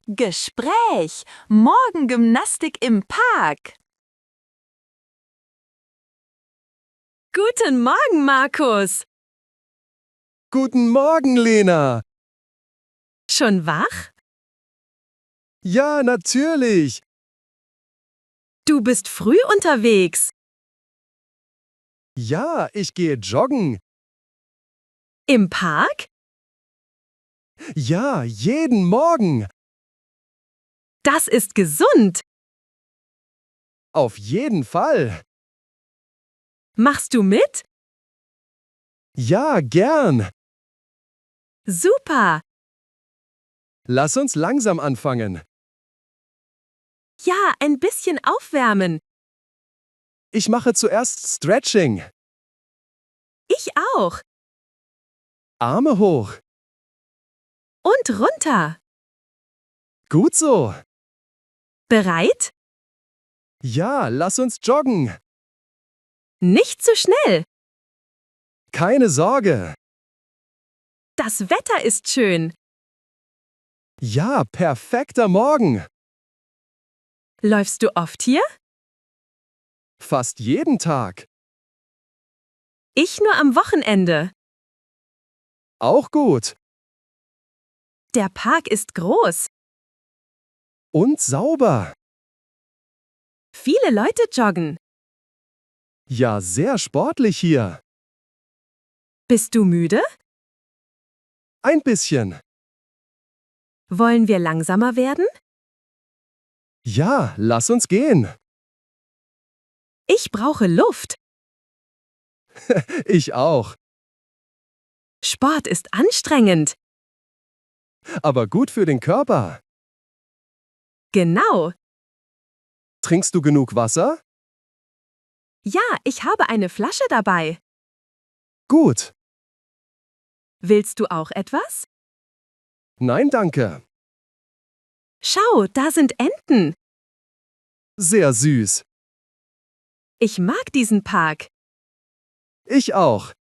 Gespräch. Morgengymnastik im Park. Guten Morgen, Markus. Guten Morgen, Lena. Schon wach? Ja, natürlich. Du bist früh unterwegs. Ja, ich gehe joggen. Im Park? Ja, jeden Morgen. Das ist gesund. Auf jeden Fall. Machst du mit? Ja, gern. Super. Lass uns langsam anfangen. Ja, ein bisschen aufwärmen. Ich mache zuerst Stretching. Ich auch. Arme hoch. Und runter. Gut so. Bereit? Ja, lass uns joggen. Nicht zu schnell. Keine Sorge. Das Wetter ist schön. Ja, perfekter Morgen. Läufst du oft hier? Fast jeden Tag. Ich nur am Wochenende. Auch gut. Der Park ist groß. Und sauber. Viele Leute joggen. Ja, sehr sportlich hier. Bist du müde? Ein bisschen. Wollen wir langsamer werden? Ja, lass uns gehen. Ich brauche Luft. Ich auch. Sport ist anstrengend. Aber gut für den Körper. Genau. Trinkst du genug Wasser? Ja, ich habe eine Flasche dabei. Gut. Willst du auch etwas? Nein, danke. Schau, da sind Enten. Sehr süß. Ich mag diesen Park. Ich auch.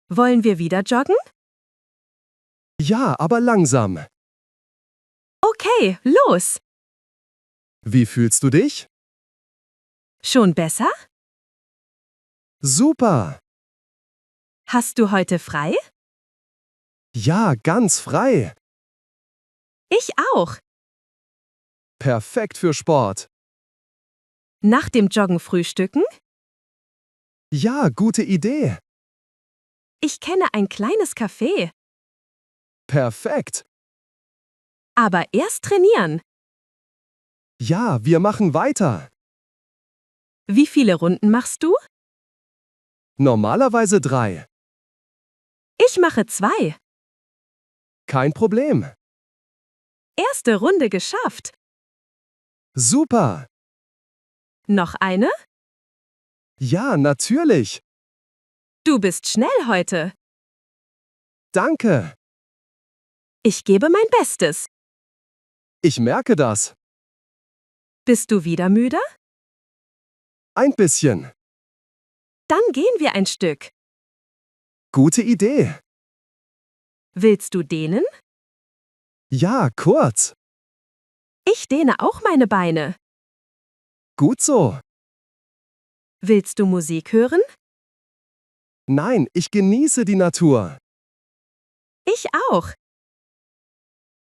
Wollen wir wieder joggen? Ja, aber langsam. Okay, los. Wie fühlst du dich? Schon besser? Super. Hast du heute frei? Ja, ganz frei. Ich auch. Perfekt für Sport. Nach dem Joggen frühstücken? Ja, gute Idee. Ich kenne ein kleines Café. Perfekt. Aber erst trainieren. Ja, wir machen weiter. Wie viele Runden machst du? Normalerweise 3. Ich mache 2. Kein Problem. Erste Runde geschafft. Super. Noch eine? Ja, natürlich. Du bist schnell heute. Danke. Ich gebe mein Bestes. Ich merke das. Bist du wieder müde? Ein bisschen. Dann gehen wir ein Stück. Gute Idee. Willst du dehnen? Ja, kurz. Ich dehne auch meine Beine. Gut so. Willst du Musik hören? Nein, ich genieße die Natur. Ich auch.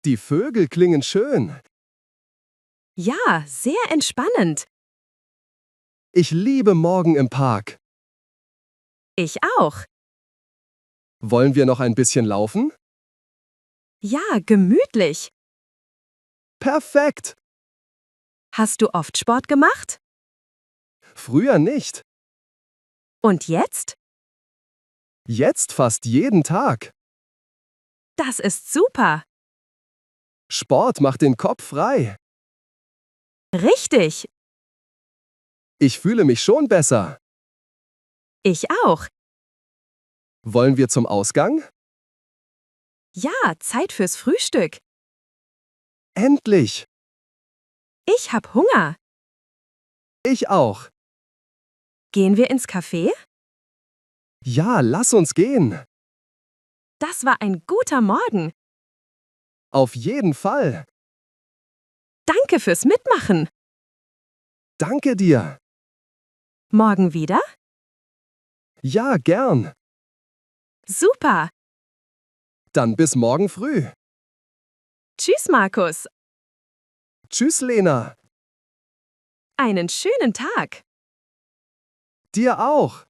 Die Vögel klingen schön. Ja, sehr entspannend. Ich liebe Morgen im Park. Ich auch. Wollen wir noch ein bisschen laufen? Ja, gemütlich. Perfekt. Hast du oft Sport gemacht? Früher nicht. Und jetzt? Jetzt fast jeden Tag. Das ist super. Sport macht den Kopf frei. Richtig. Ich fühle mich schon besser. Ich auch. Wollen wir zum Ausgang? Ja, Zeit fürs Frühstück. Endlich. Ich hab Hunger. Ich auch. Gehen wir ins Café? Ja, lass uns gehen. Das war ein guter Morgen. Auf jeden Fall. Danke fürs Mitmachen. Danke dir. Morgen wieder? Ja, gern. Super. Dann bis morgen früh. Tschüss, Markus. Tschüss, Lena. Einen schönen Tag. Dir auch.